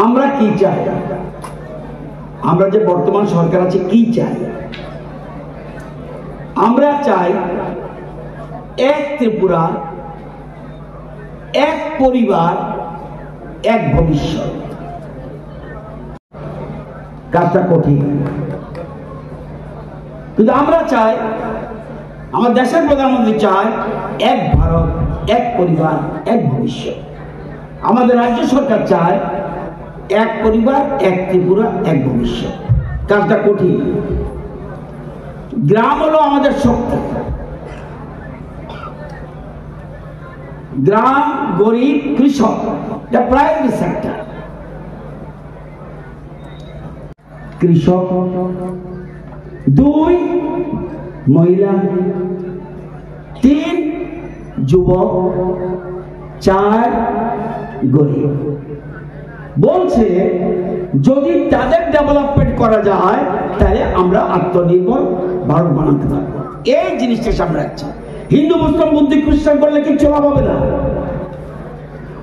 আমরা কি চাই? আমরা যে বর্তমান সরকার আছে কি চাই? আমরা চাই এক ত্রিপুরা, এক পরিবার, এক ভবিষ্যৎ। কাজটা কঠিন, কিন্তু আমরা চাই, আমার দেশের প্রধানমন্ত্রী চায় এক ভারত, এক পরিবার, এক ভবিষ্যৎ। আমাদের রাজ্য সরকার চায় এক পরিবার, এক ত্রিপুরা, এক ভবিষ্যৎ। কাজটা কঠিন। গ্রাম হলো আমাদের শক্তি। গ্রাম, গরিব, কৃষক, এটা প্রাইমারি সেক্টর। কৃষক, 2 মহিলা, 3 যুবক, 4 গরিব। বলছে যদি তাদের ডেভেলপমেন্ট করা যায় তাহলে আমরা আত্মনির্ভর ভারত বানাতে পারবো। এই জিনিসটা সামনে রাখছে। হিন্দু, মুসলিম, বুদ্ধ, খ্রিস্টান করলে কিচ্ছু লাভ হবে না।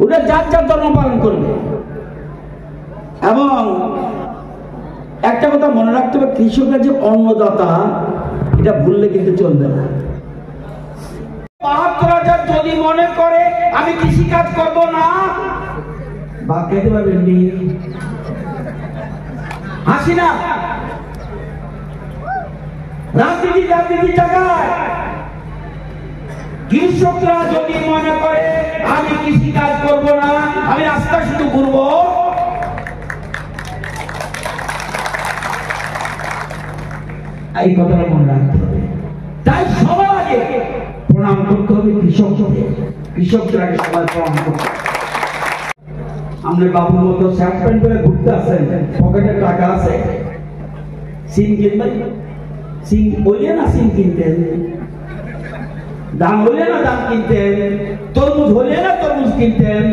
ওটা যার যার ধর্ম পালন করবে। এবং একটা কথা মনে রাখতে হবে, কৃষকরা যে অন্নদাতা, এটা ভুললে কিন্তু চলবে না। ৭২,০০০ যদি মনে করে আমি কৃষিকাজ করব না, বাদ খেতে পারবেন নি? হাসি না, রাজনীতি জায়গায় কৃষকরা যদি মনে করে আমি কৃষিকাজ করব না, আমি রাস্তা শুধু ঘুরবো, এই কথাটা মনে রাখতে হবে। তাই সবার আগে প্রণাম করতে হবে কৃষকদের। কৃষকদের সবাই প্রণাম করতে হবে। আমরা বাবুর মতো শার্ট প্যান্ট পরে ঘুরতে আসেন, পকেটে টাকা আছে, সিম কিনবেন, সিম বললে না সিম কিনতেন, দাম হলে না দাম কিনতেন, তরমুজ হলে না তরমুজ কিনতেন।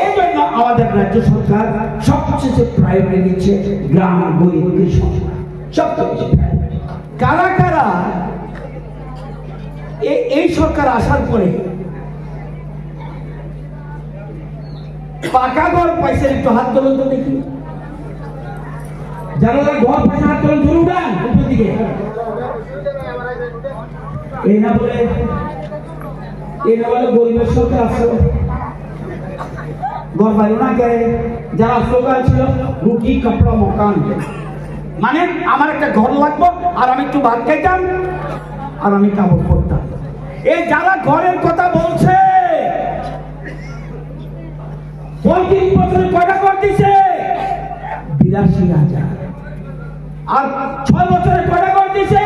এই জন্য আমাদের রাজ্য সরকার সবচেয়ে প্রায়োরিটি দিচ্ছে গ্রাম, গরিব, কৃষক, সবচেয়ে প্রায়োরিটি। কারা কারা এই সরকার আসার পরে পাকা ঘর পয়সা একটু হাত তোলেন তো দেখি। যারা ঘর পয়সা হাত তোলেন, ধরুন উপর দিকে। এই না বলে গরিবের সরকার আসছে, ঘর পাইল না কে? যারা স্লোগান ছিল রুটি কাপড়া মকান, মানে আমার একটা ঘর লাগবে, আর আমি একটু ভাত খাইতাম, আর আমি কাপড় পরতাম। এই যারা ঘরের কথা বলছে, 35 বছরে কয়টা ঘর দিছে? 82,000। আর 6 বছরে কয়টা ঘর দিছে?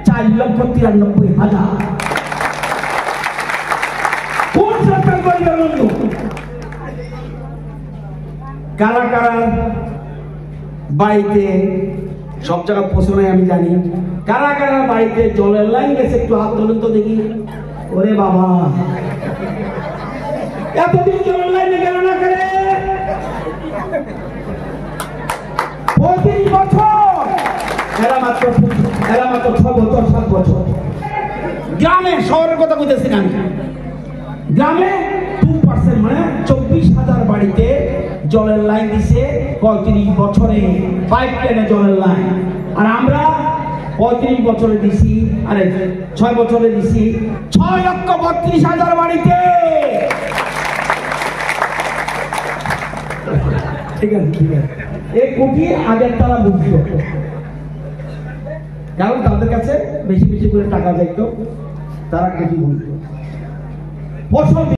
4,93,000। কোন সরকার গরিবের বন্ধু? কারা কারা বাড়িতে, সব জায়গায় পৌঁছে নাই আমি জানি, কারা কারা বাড়িতে জলের লাইন গেছে? একটু হাত তোলেন তো দেখি। ওরে বাবা, এতদিন জলের লাইনে গেল না করে? 35 বছর। এরা মাত্র 6 বছর, 7 বছর। গ্রামে, শহরের কথা বলতেছি না, গ্রামে 2% মানে 24,000 বাড়িতে জলের লাইন দিছে 35 বছরে, 5 লাইনে জলের লাইন। আর আমরা 35 বছরে দিছি, আরে 6 বছরে দিছি 6,32,000 বাড়িতে। ঠিক আছে, ঠিক আছে। এই কোটি আগের তারা বুঝতো, কারণ তাদের কাছে বেশি বেশি করে টাকা যাইতো, তারা কোটি বুঝতো।